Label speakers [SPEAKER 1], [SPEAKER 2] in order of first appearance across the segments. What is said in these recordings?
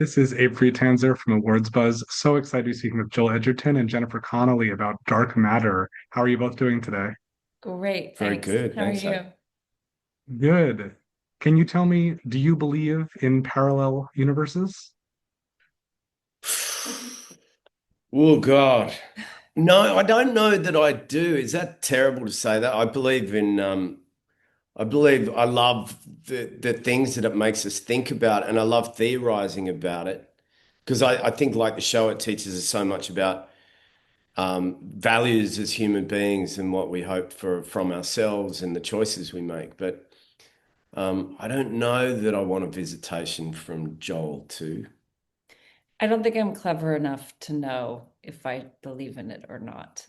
[SPEAKER 1] This is Abe Friedtanzer from Awards Buzz. So excited to be speaking with Joel Edgerton and Jennifer Connelly about Dark Matter. How are you both doing today?
[SPEAKER 2] Great,
[SPEAKER 3] Very
[SPEAKER 2] thanks.
[SPEAKER 3] good.
[SPEAKER 2] How are
[SPEAKER 3] Thanks, Abe.
[SPEAKER 2] you?
[SPEAKER 1] Good. Can you tell me, do you believe in parallel universes?
[SPEAKER 3] Oh God. No, I don't know that I do. Is that terrible to say that? I love the things that it makes us think about, and I love theorizing about it. Because I think like the show, it teaches us so much about values as human beings and what we hope for from ourselves and the choices we make. But I don't know that I want a visitation from Joel too.
[SPEAKER 2] I don't think I'm clever enough to know if I believe in it or not.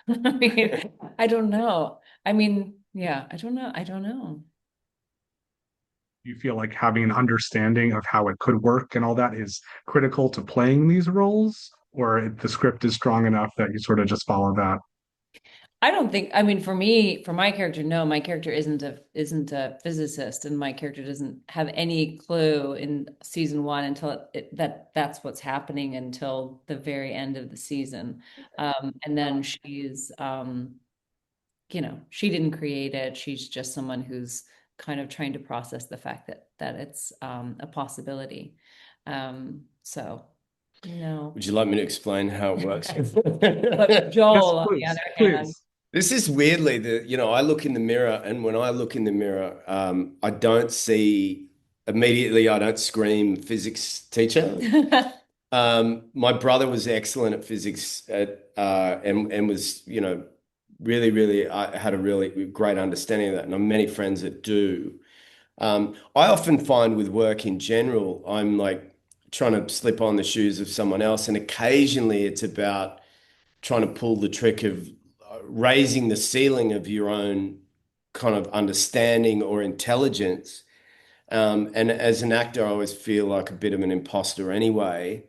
[SPEAKER 2] I mean, I don't know. I mean, yeah, I don't know. I don't know.
[SPEAKER 1] Do you feel like having an understanding of how it could work and all that is critical to playing these roles? Or the script is strong enough that you sort of just follow that?
[SPEAKER 2] I don't think, I mean, for me, for my character, no, my character isn't a physicist, and my character doesn't have any clue in season one until that's what's happening until the very end of the season. And then she didn't create it. She's just someone who's kind of trying to process the fact that it's a possibility. So no.
[SPEAKER 3] Would you like me to explain how it works?
[SPEAKER 2] But
[SPEAKER 1] Yes,
[SPEAKER 2] Joel, on the
[SPEAKER 1] please,
[SPEAKER 2] other hand,
[SPEAKER 1] please.
[SPEAKER 3] This is weirdly I look in the mirror, and when I look in the mirror, I don't see immediately, I don't scream physics teacher. My brother was excellent at physics and was, really, really, I had a really great understanding of that. And I have many friends that do. I often find with work in general, I'm like trying to slip on the shoes of someone else. And occasionally it's about trying to pull the trick of raising the ceiling of your own kind of understanding or intelligence. And as an actor, I always feel like a bit of an imposter anyway.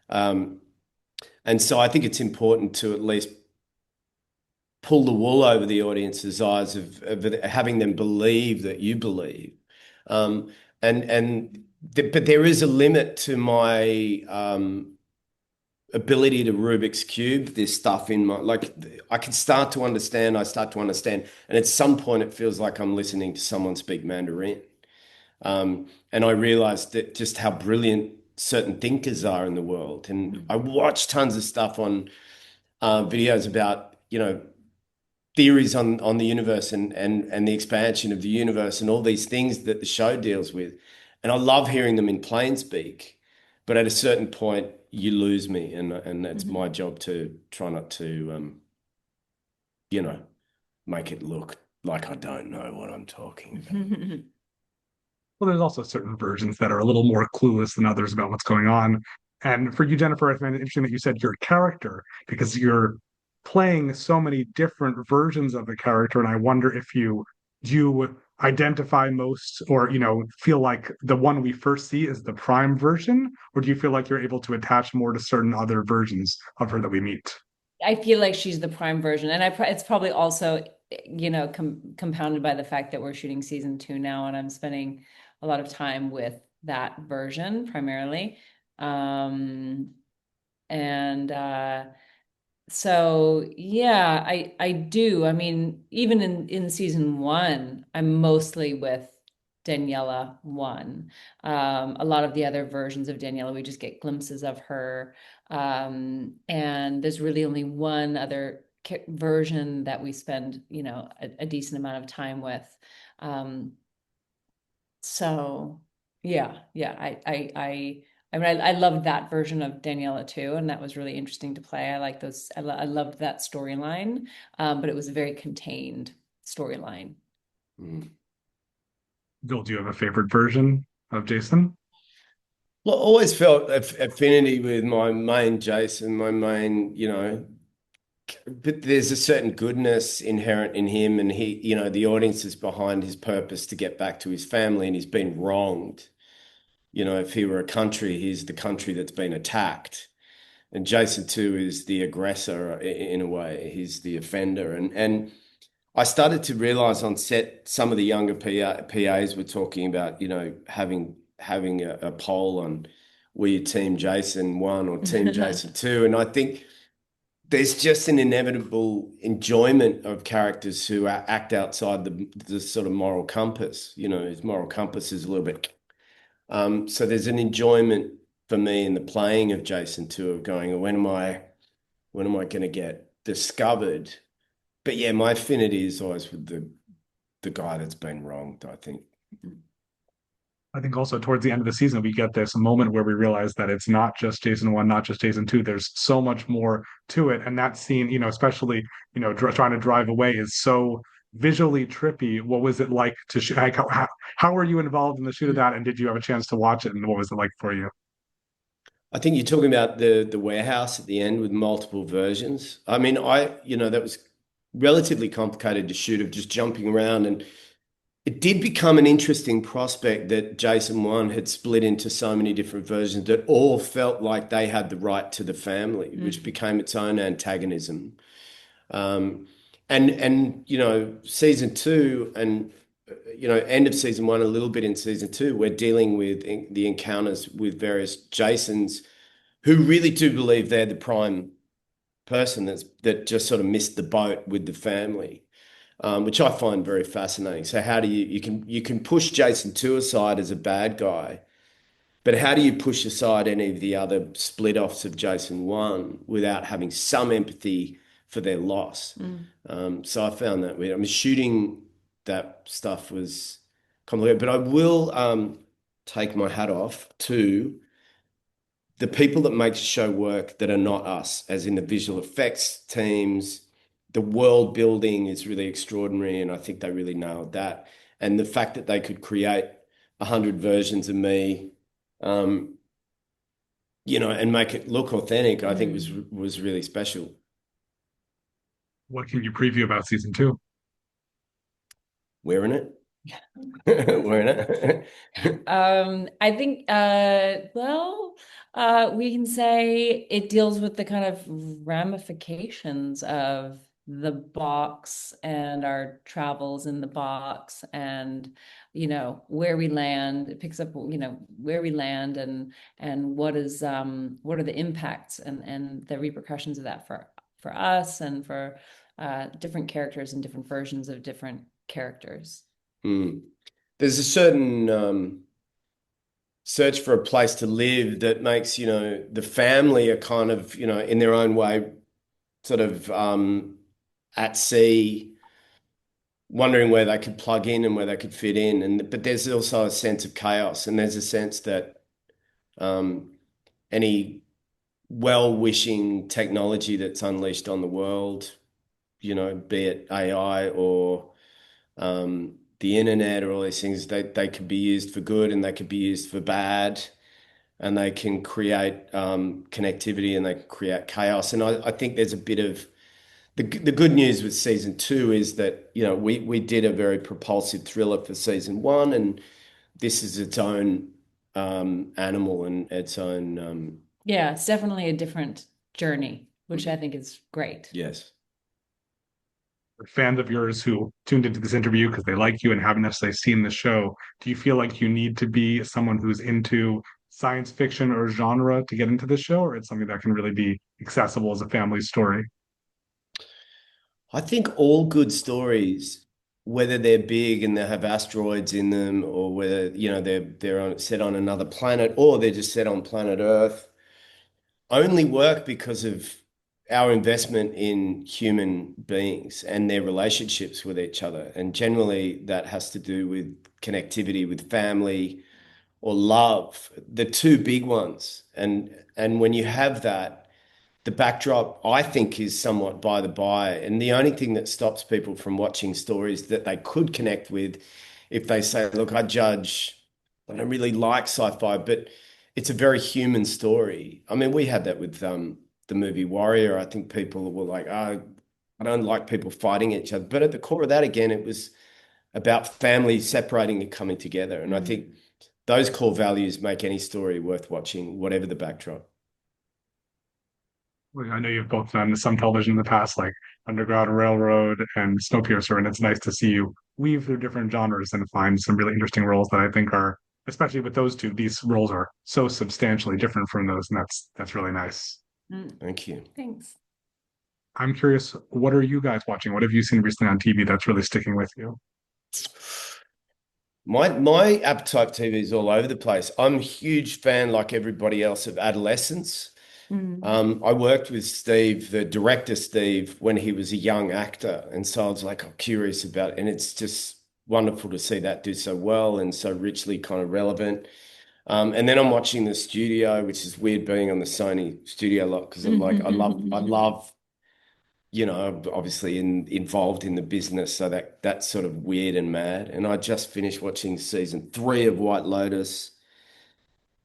[SPEAKER 3] Um, and so I think it's important to at least pull the wool over the audience's eyes of having them believe that you believe. Um, but there is a limit to my ability to Rubik's Cube this stuff in my, like, I can start to understand, I start to understand. And at some point, it feels like I'm listening to someone speak Mandarin. And I realized that just how brilliant certain thinkers are in the world. And I watch tons of stuff on videos about, theories on the universe and the expansion of the universe and all these things that the show deals with. And I love hearing them in plain speak, but at a certain point you lose me, and that's my job to try not to you know make it look like I don't know what I'm talking about.
[SPEAKER 1] Well, there's also certain versions that are a little more clueless than others about what's going on. And for you, Jennifer, I find it interesting that you said your character because you're playing so many different versions of the character. And I wonder if you identify most or feel like the one we first see is the prime version, or do you feel like you're able to attach more to certain other versions of her that we meet?
[SPEAKER 2] I feel like she's the prime version, and it's probably also, compounded by the fact that we're shooting season two now, and I'm spending a lot of time with that version primarily. Um, and So yeah, I do. I mean, even in season one, I'm mostly with Daniela one. A lot of the other versions of Daniela, we just get glimpses of her. And there's really only one other version that we spend, a decent amount of time with. Um, so yeah, I mean, I loved that version of Daniela too, and that was really interesting to play. I like those. I loved that storyline, but it was a very contained storyline.
[SPEAKER 3] Mm.
[SPEAKER 1] Bill, do you have a favorite version of Jason?
[SPEAKER 3] Well, I always felt affinity with my main Jason, my main, but there's a certain goodness inherent in him, and the audience is behind his purpose to get back to his family, and he's been wronged. If he were a country, he's the country that's been attacked. And Jason too is the aggressor in a way. He's the offender. And I started to realize on set, some of the younger PAs were talking about, having a poll on were you Team Jason 1 or Team Jason 2? And I think there's just an inevitable enjoyment of characters who act outside the sort of moral compass. You know, his moral compass is a little bit. So there's an enjoyment for me in the playing of Jason too, of going, when am I going to get discovered? But yeah, my affinity is always with the guy that's been wronged, I think.
[SPEAKER 1] I think also towards the end of the season, we get this moment where we realize that it's not just Jason 1, not just Jason 2. There's so much more to it. And that scene, especially, trying to drive away is so visually trippy. What was it like to shoot? Like, how were you involved in the shoot of that? And did you have a chance to watch it? And what was it like for you?
[SPEAKER 3] I think you're talking about the warehouse at the end with multiple versions. I mean, that was relatively complicated to shoot, of just jumping around, and it did become an interesting prospect that Jason 1 had split into so many different versions that all felt like they had the right to the family, which became its own antagonism. Um, and season 2 and end of season 1, a little bit in season 2, we're dealing with the encounters with various Jasons who really do believe they're the prime person that just sort of missed the boat with the family, which I find very fascinating. So how do you can push Jason 2 aside as a bad guy, but how do you push aside any of the other split offs of Jason 1 without having some empathy for their loss? So I found that weird. I mean, shooting that stuff was complicated, but I will take my hat off to the people that make the show work that are not us, as in the visual effects teams. The world building is really extraordinary, and I think they really nailed that. And the fact that they could create 100 versions of me, and make it look authentic, I think was really special.
[SPEAKER 1] What can you preview about season 2?
[SPEAKER 3] We're in it. We're in it.
[SPEAKER 2] I think, we can say it deals with the kind of ramifications of the box and our travels in the box, and where we land. It picks up where we land, and what are the impacts and the repercussions of that for us, and for different characters and different versions of different characters.
[SPEAKER 3] There's a certain search for a place to live that makes, the family are kind of, in their own way, sort of at sea, wondering where they could plug in and where they could fit in. But there's also a sense of chaos, and there's a sense that any well-wishing technology that's unleashed on the world, be it AI or the internet or all these things, they could be used for good and they could be used for bad, and they can create connectivity and they can create chaos. And I think there's a bit of the good news with season 2 is that we did a very propulsive thriller for season 1, and this is its own animal and its own.
[SPEAKER 2] Yeah, it's definitely a different journey, which I think is great.
[SPEAKER 3] Yes.
[SPEAKER 1] Fans of yours who tuned into this interview because they like you and haven't necessarily seen the show, do you feel like you need to be someone who's into science fiction or genre to get into the show, or it's something that can really be accessible as a family story?
[SPEAKER 3] I think all good stories, whether they're big and they have asteroids in them, or whether they're set on another planet, or they're just set on planet Earth, only work because of our investment in human beings and their relationships with each other. And generally, that has to do with connectivity with family or love, the two big ones. And when you have that, the backdrop, I think, is somewhat by the by. And the only thing that stops people from watching stories that they could connect with, if they say, look, I don't really like sci-fi, but it's a very human story. I mean, we had that with the movie Warrior. I think people were like, oh, I don't like people fighting each other. But at the core of that, again, it was about family separating and coming together. And I think those core values make any story worth watching, whatever the backdrop.
[SPEAKER 1] Well, I know you've both done some television in the past, like Underground Railroad and Snowpiercer, and it's nice to see you weave through different genres and find some really interesting roles that I think are especially with those two, these roles are so substantially different from those, and that's really nice.
[SPEAKER 3] Thank you.
[SPEAKER 2] Thanks.
[SPEAKER 1] I'm curious, what are you guys watching? What have you seen recently on TV that's really sticking with you?
[SPEAKER 3] My appetite for TV is all over the place. I'm a huge fan, like everybody else, of adolescence. I worked with Steve, the director Steve, when he was a young actor, and so I was like, I'm curious about it. And it's just wonderful to see that do so well and so richly kind of relevant. And then I'm watching The Studio, which is weird being on the Sony studio lot because I'm like, I love, obviously involved in the business, so that's sort of weird and mad. And I just finished watching season 3 of White Lotus,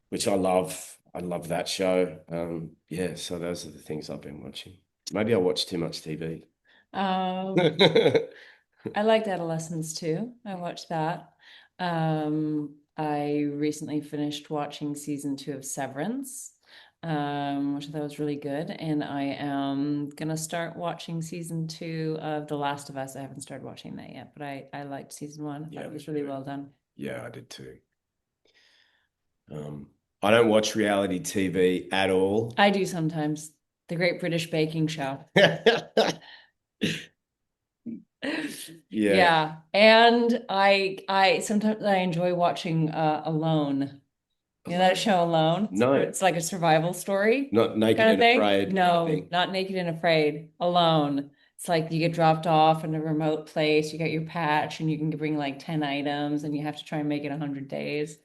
[SPEAKER 3] which I love. I love that show. Yeah, so those are the things I've been watching. Maybe I watch too much TV.
[SPEAKER 2] I liked Adolescence too. I watched that. I recently finished watching season 2 of Severance, which I thought was really good. And I am gonna start watching season 2 of The Last of Us. I haven't started watching that yet, but I liked season 1. I thought it was really well done.
[SPEAKER 3] Yeah, I did too. I don't watch reality TV at all.
[SPEAKER 2] I do sometimes. The Great British Baking Show. Yeah. And I sometimes I enjoy watching Alone. You know that show Alone?
[SPEAKER 3] No.
[SPEAKER 2] It's like a survival story
[SPEAKER 3] Not Naked
[SPEAKER 2] kind of
[SPEAKER 3] and
[SPEAKER 2] thing.
[SPEAKER 3] Afraid.
[SPEAKER 2] No, not Naked and Afraid. Alone. It's like you get dropped off in a remote place, you get your patch, and you can bring like 10 items, and you have to try and make it 100 days.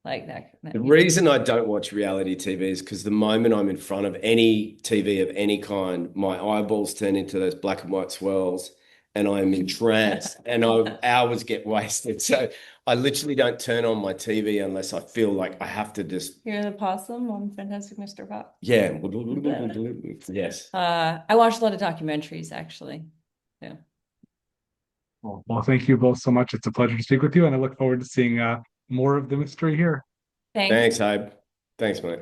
[SPEAKER 2] Like that.
[SPEAKER 3] The reason I don't watch reality TV is because the moment I'm in front of any TV of any kind, my eyeballs turn into those black and white swirls and I'm entranced and hours get wasted. So I literally don't turn on my TV unless I feel like I have to just.
[SPEAKER 2] Hear the possum on Fantastic Mr. Pop?
[SPEAKER 3] Yeah. Yes.
[SPEAKER 2] I watch a lot of documentaries actually. Yeah.
[SPEAKER 1] Well, thank you both so much. It's a pleasure to speak with you, and I look forward to seeing more of the mystery here.
[SPEAKER 2] Thanks.
[SPEAKER 3] Thanks, Abe. Thanks, mate.